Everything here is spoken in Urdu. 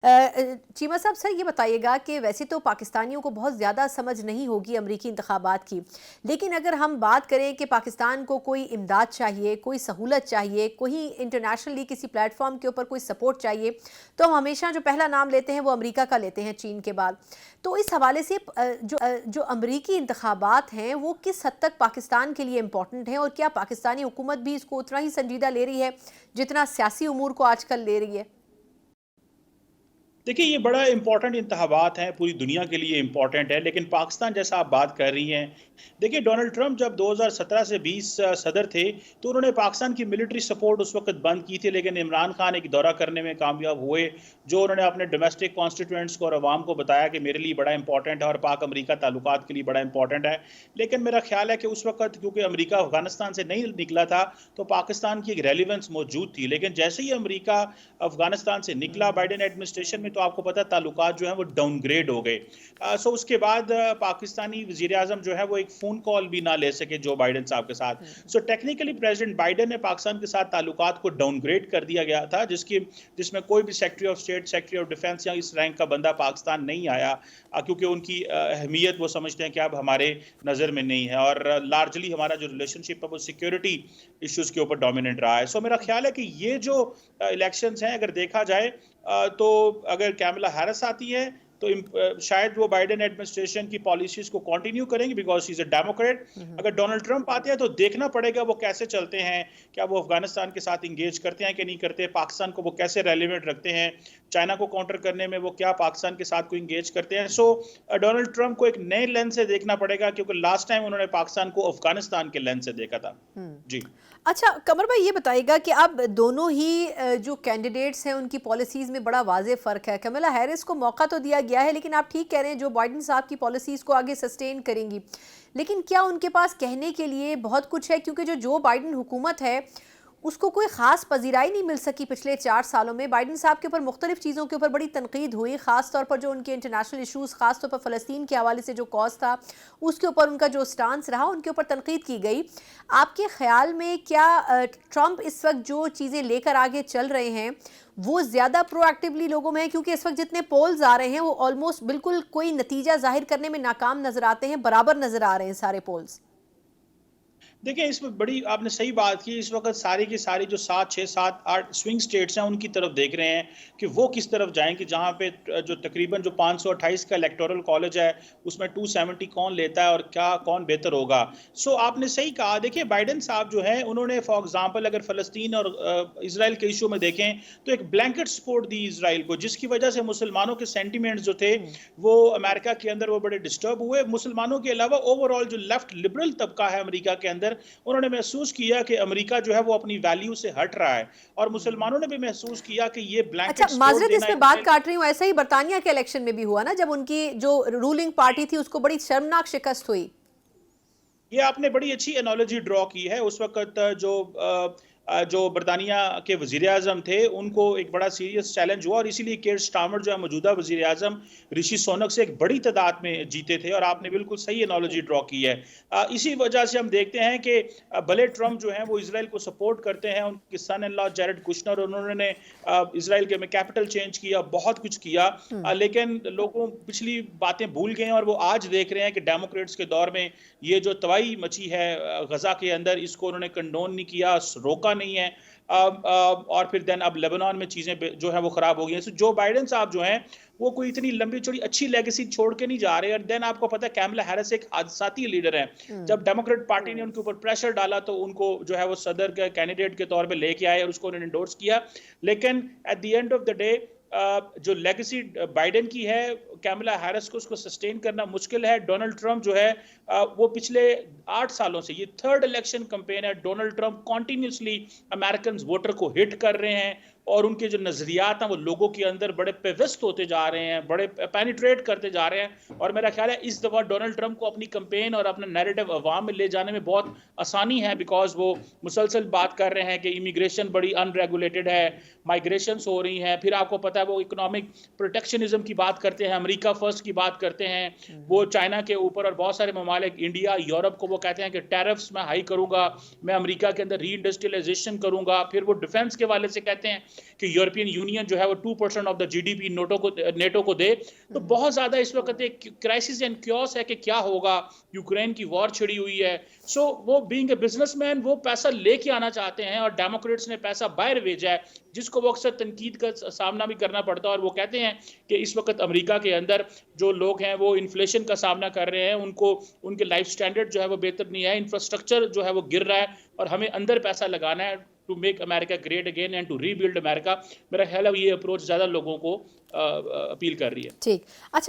چیمہ صاحب سر یہ بتائیے گا کہ ویسے تو پاکستانیوں کو بہت زیادہ سمجھ نہیں ہوگی امریکی انتخابات کی، لیکن اگر ہم بات کریں کہ پاکستان کو کوئی امداد چاہیے، کوئی سہولت چاہیے، کوئی انٹرنیشنلی کسی پلیٹ فارم کے اوپر کوئی سپورٹ چاہیے، تو ہم ہمیشہ جو پہلا نام لیتے ہیں وہ امریکہ کا لیتے ہیں چین کے بعد۔ تو اس حوالے سے جو امریکی انتخابات ہیں وہ کس حد تک پاکستان کے لیے امپورٹنٹ ہیں، اور کیا پاکستانی حکومت بھی اس کو اتنا ہی سنجیدہ لے رہی ہے جتنا سیاسی امور کو آج کل لے رہی ہے؟ دیکھیں یہ بڑا امپورٹنٹ انتخابات ہیں، پوری دنیا کے لیے امپورٹنٹ ہے، لیکن پاکستان جیسا آپ بات کر رہی ہیں، دیکھیں ڈونلڈ ٹرمپ جب 2017 سے 20 صدر تھے تو انہوں نے پاکستان کی ملٹری سپورٹ اس وقت بند کی تھی، لیکن عمران خان ایک دورہ کرنے میں کامیاب ہوئے جو انہوں نے اپنے ڈومیسٹک کانسٹیٹوئنٹس کو اور عوام کو بتایا کہ میرے لیے بڑا امپورٹنٹ ہے اور پاک امریکہ تعلقات کے لیے بڑا امپورٹنٹ ہے۔ لیکن میرا خیال ہے کہ اس وقت کیونکہ امریکہ افغانستان سے نہیں نکلا تھا تو پاکستان کی ایک ریلیونس موجود تھی، لیکن جیسے ہی امریکہ افغانستان سے نکلا بائیڈن ایڈمنسٹریشن میں تو آپ کو پتا تعلقات جو ہیں وہ ڈاؤن گریڈ ہو گئے۔ سو اس کے بعد پاکستانی وزیر اعظم جو ہے وہ ایک فون کال بھی نہ لے سکے جو بائیڈن صاحب کے ساتھ۔ سو ٹیکنیکلی پریزیڈنٹ بائیڈن نے پاکستان کے ساتھ تعلقات کو ڈاؤن گریڈ کر دیا گیا تھا، جس میں کوئی بھی secretary of state, secretary of defence یا اس رینک کا بندہ پاکستان نہیں آیا، کیونکہ ان کی اہمیت وہ سمجھتے ہیں کہ اب ہمارے نظر میں نہیں ہے، اور لارجلی ہمارا جو ریلیشن شپ ہے وہ سیکیورٹی ایشوز کے اوپر ڈومیننٹ رہا ہے۔ سو میرا خیال ہے کہ یہ جو الیکشنز ہیں اگر دیکھا جائے تو اگر کیملا ہیرس آتی ہے تو شاید وہ بائیڈن ایڈمنسٹریشن کی پالیسیز کو کنٹینیو کریں گے because he is a Democrat. اگر ڈونلڈ ٹرمپ آتے ہیں تو دیکھنا پڑے گا وہ کیسے چلتے ہیں، کیا وہ افغانستان کے ساتھ انگیج کرتے ہیں کہ نہیں کرتے، پاکستان کو وہ کیسے ریلیونٹ رکھتے ہیں، چائنا کو کاؤنٹر کرنے میں وہ کیا پاکستان کے ساتھ کوئی انگیج کرتے ہیں۔ سو ڈونلڈ ٹرمپ کو ایک نئے لینس سے دیکھنا پڑے گا کیونکہ لاسٹ ٹائم انہوں نے پاکستان کو افغانستان کے لینس سے دیکھا تھا۔ جی اچھا قمر بھائی یہ بتائیے گا کہ اب دونوں ہی جو کینڈیڈیٹس ہیں ان کی پالیسیز میں بڑا واضح فرق ہے۔ کملا ہیرس کو موقع تو دیا گیا ہے، لیکن آپ ٹھیک کہہ رہے ہیں جو بائیڈن صاحب کی پالیسیز کو آگے سسٹین کریں گی، لیکن کیا ان کے پاس کہنے کے لیے بہت کچھ ہے؟ کیونکہ جو بائیڈن حکومت ہے اس کو کوئی خاص پذیرائی نہیں مل سکی پچھلے 4 سالوں میں۔ بائیڈن صاحب کے اوپر مختلف چیزوں کے اوپر بڑی تنقید ہوئی، خاص طور پر جو ان کے انٹرنیشنل ایشوز، خاص طور پر فلسطین کے حوالے سے جو کاز تھا اس کے اوپر ان کا جو سٹانس رہا، ان کے اوپر تنقید کی گئی۔ آپ کے خیال میں کیا ٹرمپ اس وقت جو چیزیں لے کر آگے چل رہے ہیں وہ زیادہ پرو ایکٹیولی لوگوں میں ہیں؟ کیونکہ اس وقت جتنے پولز آ رہے ہیں وہ آلموسٹ بالکل کوئی نتیجہ ظاہر کرنے میں ناکام نظر آتے ہیں، برابر نظر آ رہے ہیں سارے پولز۔ دیکھیں اس میں بڑی آپ نے صحیح بات کی، اس وقت ساری کی ساری جو 7، 6، 7، 8 سوئنگ سٹیٹس ہیں ان کی طرف دیکھ رہے ہیں کہ وہ کس طرف جائیں کہ جہاں پہ جو تقریباً جو 528 کا الیکٹورل کالج ہے اس میں 270 کون لیتا ہے اور کیا کون بہتر ہوگا۔ سو آپ نے صحیح کہا، دیکھیں بائیڈن صاحب جو ہیں انہوں نے فار ایگزامپل اگر فلسطین اور اسرائیل کے ایشو میں دیکھیں تو ایک بلینکٹ سپورٹ دی اسرائیل کو، جس کی وجہ سے مسلمانوں کے سینٹیمنٹس جو تھے وہ امریکہ کے اندر وہ بڑے ڈسٹرب ہوئے۔ مسلمانوں کے علاوہ اوور آل جو لیفٹ لبرل طبقہ ہے امریکہ کے اندر، انہوں نے محسوس کیا کہ امریکہ جو ہے وہ اپنی ویلیو سے ہٹ رہا ہے، اور مسلمانوں نے بھی محسوس کیا کہ یہ اچھا بلینکٹ سپورٹ معذرت اس دینا میں بات کاٹ رہی ہوں، ایسا ہی برطانیہ کے الیکشن میں بھی ہوا نا جب ان کی جو رولنگ پارٹی تھی اس کو بڑی شرمناک شکست ہوئی۔ یہ آپ نے بڑی اچھی انالوجی ڈرا کی ہے۔ اس وقت جو برطانیہ کے وزیر اعظم تھے ان کو ایک بڑا سیریس چیلنج ہوا، اور اسی لیے کیئر سٹارمر جو ہے موجودہ وزیر اعظم رشی سونک سے ایک بڑی تعداد میں جیتے تھے، اور آپ نے بالکل صحیح انالوجی ڈرا کی ہے۔ اسی وجہ سے ہم دیکھتے ہیں کہ بھلے ٹرمپ جو ہیں وہ اسرائیل کو سپورٹ کرتے ہیں، ان کے سن ان لا جیرڈ کشنر انہوں نے اسرائیل کے میں کیپٹل چینج کیا، بہت کچھ کیا، لیکن لوگوں پچھلی باتیں بھول گئے ہیں، اور وہ آج دیکھ رہے ہیں کہ ڈیموکریٹس کے دور میں یہ جو تباہی مچی ہے غزہ کے اندر اس کو انہوں نے کنڈون نہیں کیا، روکا نہیں ہے، اور پھر دین اب لیبنان میں چیزیں جو ہیں وہ خراب ہو گئی ہیں۔ جو بائیڈن صاحب جو ہیں وہ کوئی اتنی لمبی چوڑی اچھی لیگیسی چھوڑ کے نہیں جا رہے، اور دین آپ کو پتا ہے کیملا ہیرس ایک حادثاتی لیڈر ہیں۔ جب ڈیموکریٹ پارٹی نے ان کے اوپر پریشر ڈالا تو ان کو جو ہے وہ صدر کے کینڈیڈیٹ کے طور پہ لے کے آئے اور اس کو انہوں نے انڈورس کیا، لیکن at the end of the day جو لیگیسی بائیڈن کی ہے کیملا ہیرس کو اس کو سسٹین کرنا مشکل ہے۔ ڈونلڈ ٹرمپ جو ہے وہ پچھلے 8 سالوں سے یہ 3rd الیکشن کمپین ہے، Donald Trump continuously Americans voter کو ہٹ کر رہے ہیں، اور ان کے جو نظریات ہیں وہ لوگوں کے اندر بڑے پیوست ہوتے جا رہے ہیں، بڑے پینیٹریٹ کرتے جا رہے ہیں، اور میرا خیال ہے اس دفعہ ڈونلڈ ٹرمپ کو اپنی کمپین اور اپنا نیریٹو عوام میں لے جانے میں بہت آسانی ہے، بیکاز وہ مسلسل بات کر رہے ہیں کہ امیگریشن بڑی ان ریگولیٹڈ ہے، مائگریشنز ہو رہی ہیں، پھر آپ کو پتا ہے وہ اکنامک پروٹیکشنزم کی بات کرتے ہیں، امریکہ فرسٹ کی بات کرتے ہیں، وہ چائنا کے اوپر اور بہت سارے ممالک انڈیا، یورپ کو وہ کہتے ہیں کہ ٹیرفز میں ہائی کروں گا، میں امریکہ کے اندر ری انڈسٹریلائزیشن کروں گا، پھر وہ ڈیفنس کے والے سے کہتے ہیں کہ یورپین یونین جو ہے وہ 2% آف دا GDP نیٹو کو دے. تو بہت زیادہ اس وقت ایک کرائسس اینڈ کیوس ہے کہ کیا ہوگا. یوکرین کی وار چھڑی ہوئی ہے. سو وہ بینگ اے بزنس مین وہ پیسہ لے کے آنا چاہتے ہیں اور ڈیموکریٹس نے پیسہ باہر بھیجا ہے, جس کو وہ اکثر تنقید کا سامنا بھی کرنا پڑتا ہے. اور وہ کہتے ہیں کہ اس وقت امریکہ کے اندر جو لوگ ہیں وہ انفلیشن کا سامنا کر رہے ہیں, ان کے لائف سٹینڈرڈ جو ہے وہ بہتر نہیں ہے, انفراسٹرکچر جو ہے وہ گر رہا ہے, اور ہمیں اندر پیسہ لگانا ہے to make America great again and to rebuild America. میرا خیال ہے یہ اپروچ زیادہ لوگوں کو اپیل کر رہی ہے. ٹھیک. اچھا